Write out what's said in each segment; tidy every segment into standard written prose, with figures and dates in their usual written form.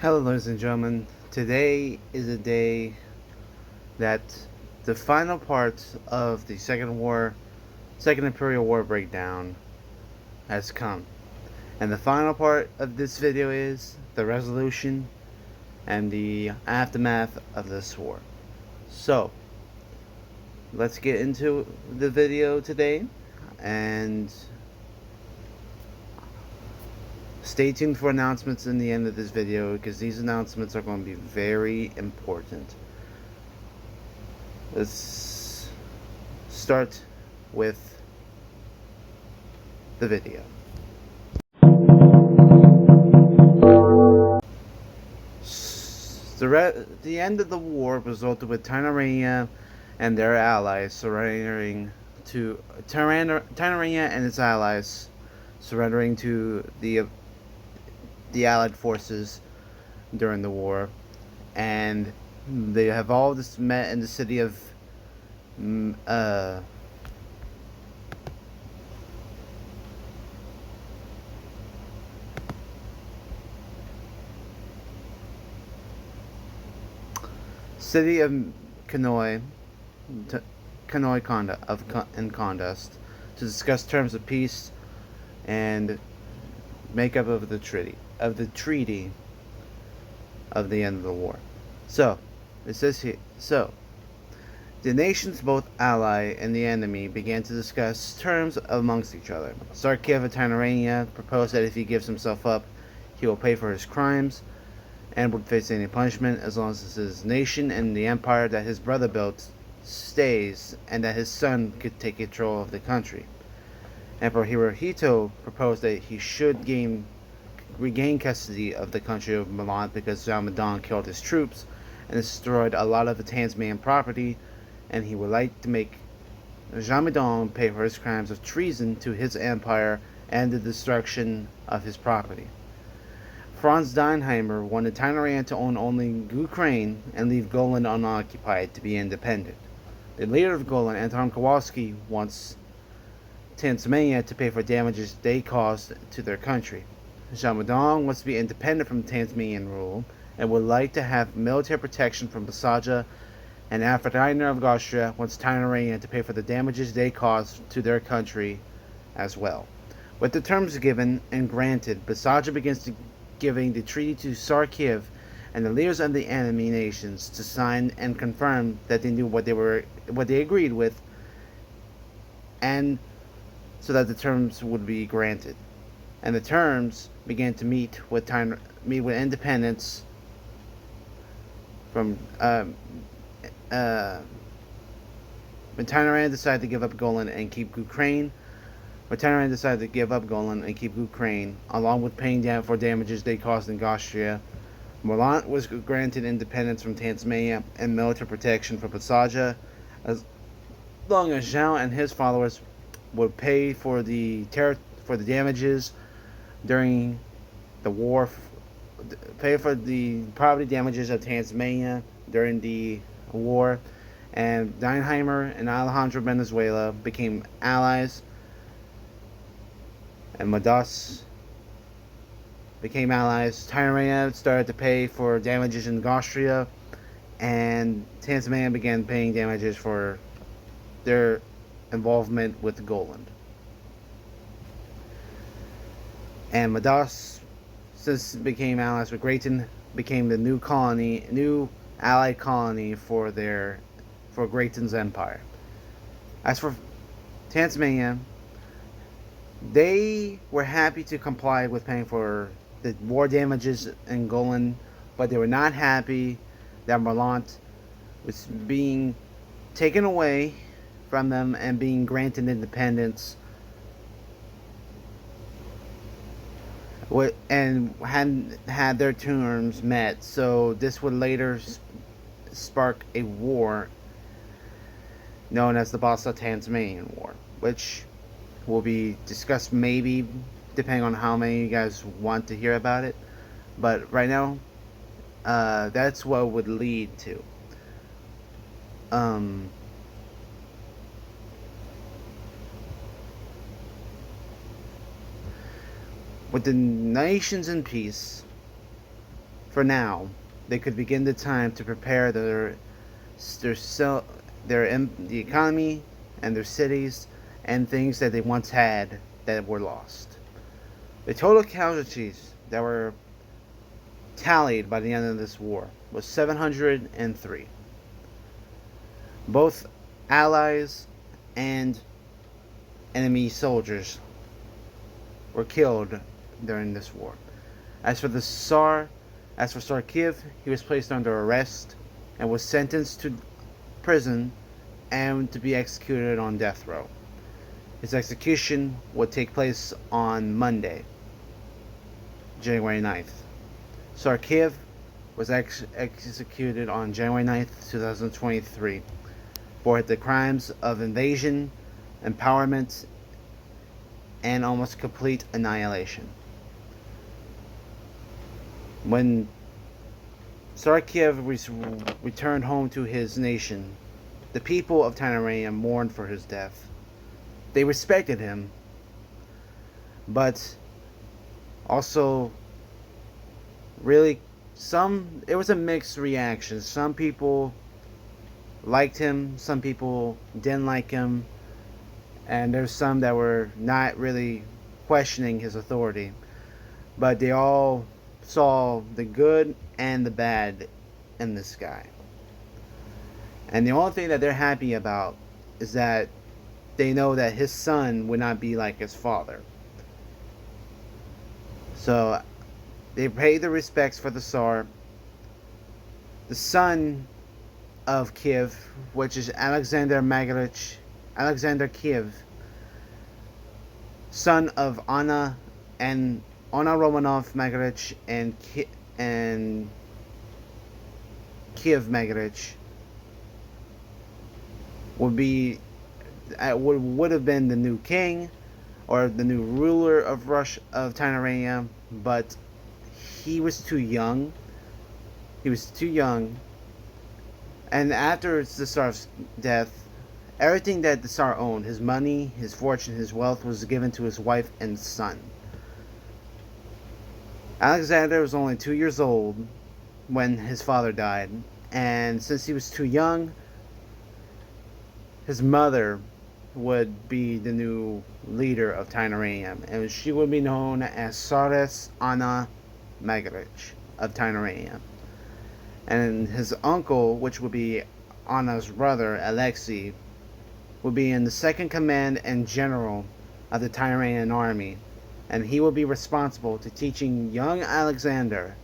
Hello, ladies and gentlemen. Today is a day that the final part of the Second Imperial War Breakdown has come. And the final part of this video is the resolution and the aftermath of this war. So, let's get into the video today and stay tuned for announcements in the end of this video because these announcements are going to be very important. Let's start with the video. The end of the war resulted with Tainarania and their allies surrendering to Tainarania and its allies surrendering to the Allied forces during the war, and they have all this met in the city of city of Kanoi, in Contest, to discuss terms of peace and makeup of the treaty of the end of the war. So, it says here. So, the nations, both ally and the enemy, began to discuss terms amongst each other. Sarkiv of Tainarania proposed that if he gives himself up, he will pay for his crimes and would face any punishment as long as his nation and the empire that his brother built stays, and that his son could take control of the country. Emperor Hirohito proposed that he should regain custody of the country of Milan because Ramadan killed his troops and destroyed a lot of the Tasmanian property, and he would like to make Ramadan pay for his crimes of treason to his empire and the destruction of his property. Franz Dinheimer wanted Tainarania to own only Ukraine and leave Golan unoccupied to be independent. The leader of Golan, Anton Kowalski, wants Tasmania to pay for damages they caused to their country. Ramadan wants to be independent from Tasmanian rule and would like to have military protection from Basaja, and Alfred Reiner of Austria wants Tainarania to pay for the damages they caused to their country as well. With the terms given and granted, Basaja begins giving the treaty to Sarkiv and the leaders of the enemy nations to sign and confirm that they knew what they agreed with, and so that the terms would be granted. And the terms began to meet with independence from when Tainarania decided to give up Golan and keep Ukraine. When Tainarania decided to give up Golan and keep Ukraine, along with paying down for damages they caused in Austria, Milan was granted independence from Tasmania and military protection from Basaja, as long as Zhao and his followers would pay for the damages during the war, pay for the property damages of Tasmania during the war, and Dinheimer and Alejandro Venezuela became allies, and Madas became allies. Tainarania started to pay for damages in Austria, and Tasmania began paying damages for their involvement with Golan. And Madas, since it became allies with Grayton, became the new allied colony for Grayton's empire. As for Tasmania, they were happy to comply with paying for the war damages in Golan, but they were not happy that Merlant was being taken away from them and being granted independence, and hadn't had their terms met. So this would later spark a war known as the Bassa-Tasmanian War, which will be discussed maybe depending on how many of you guys want to hear about it. But right now, that's what it would lead to. With the nations in peace, for now, they could begin the time to prepare the economy and their cities and things that they once had that were lost. The total casualties that were tallied by the end of this war was 703. Both allies and enemy soldiers were killed during this war. As for Tsar Kiev, he was placed under arrest and was sentenced to prison and to be executed on death row. His execution would take place on Monday, January 9th. Tsar Kiev was executed on January 9th, 2023 for the crimes of invasion, empowerment, and almost complete annihilation. When Tsar Kiev returned home to his nation, the people of Tainarania mourned for his death. They respected him, but also really it was a mixed reaction. Some people liked him, some people didn't like him, and there's some that were not really questioning his authority, but they all saw the good and the bad in this guy. And the only thing that they're happy about is that they know that his son would not be like his father. So they pay the respects for the Tsar. The son of Kiev, which is Alexander Kiev, son of Anna Romanov Magarich and Kiev Magarich, would have been the new king or the new ruler of Tainarania, but he was too young. And after the Tsar's death, everything that the Tsar owned, his money, his fortune, his wealth, was given to his wife and son. Alexander was only 2 years old when his father died, and since he was too young, his mother would be the new leader of Tainarania, and she would be known as Tsaress Anna Magarich of Tainarania. And his uncle, which would be Anna's brother, Alexei, would be in the second command and general of the Tainaranian army, and he would be responsible to teaching young Alexander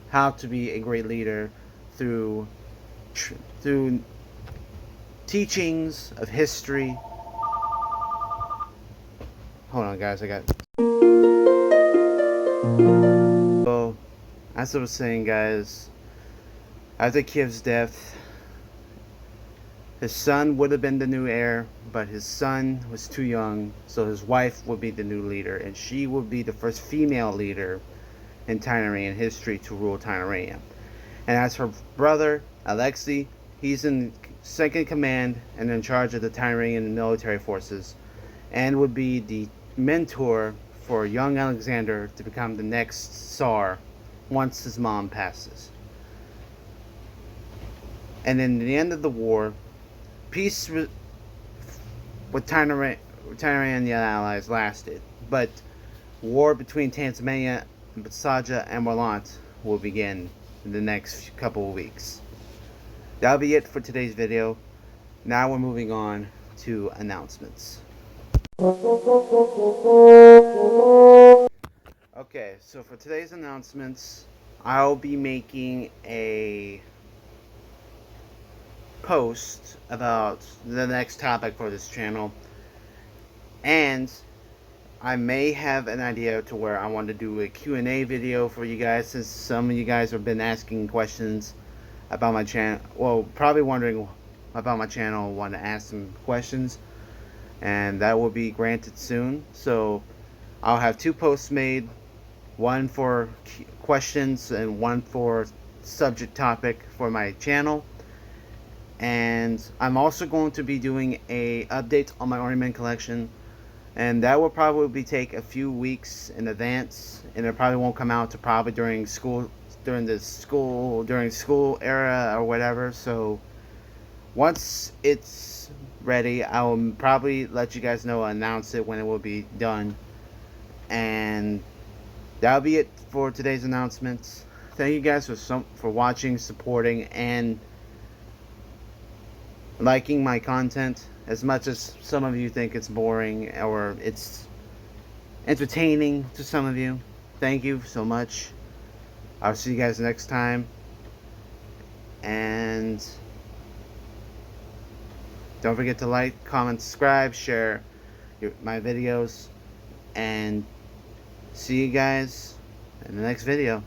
how to be a great leader through teachings of history. Hold on, guys, So, as I was saying, guys, after Kiev's death, his son would have been the new heir, but his son was too young, so his wife would be the new leader, and she would be the first female leader in Tainaranian history to rule Tainarania. And as her brother, Alexei, he's in second command and in charge of the Tainaranian military forces, and would be the mentor for young Alexander to become the next Tsar once his mom passes. And then at the end of the war, peace with Tainaranian allies lasted, but war between Tasmania and Basaja and Warlant will begin in the next couple of weeks. That'll be it for today's video. Now we're moving on to announcements. Okay, so for today's announcements, I'll be making a post about the next topic for this channel, and I may have an idea to where I want to do a Q&A video for you guys, since some of you guys have been asking questions about my channel, well, probably wondering about my channel, want to ask some questions, and that will be granted soon. So I'll have 2 posts made, one for questions and one for subject topic for my channel. And I'm also going to be doing a update on my ornament collection, and that will probably take a few weeks in advance, and it probably won't come out to probably during school during school era or whatever. So once it's ready, I will probably let you guys know, announce it when it will be done. And that'll be it for today's announcements. Thank you guys for watching, supporting, and liking my content. As much as some of you think it's boring or it's entertaining to some of you, thank you so much. I'll see you guys next time. And don't forget to like, comment, subscribe, share my videos, and see you guys in the next video.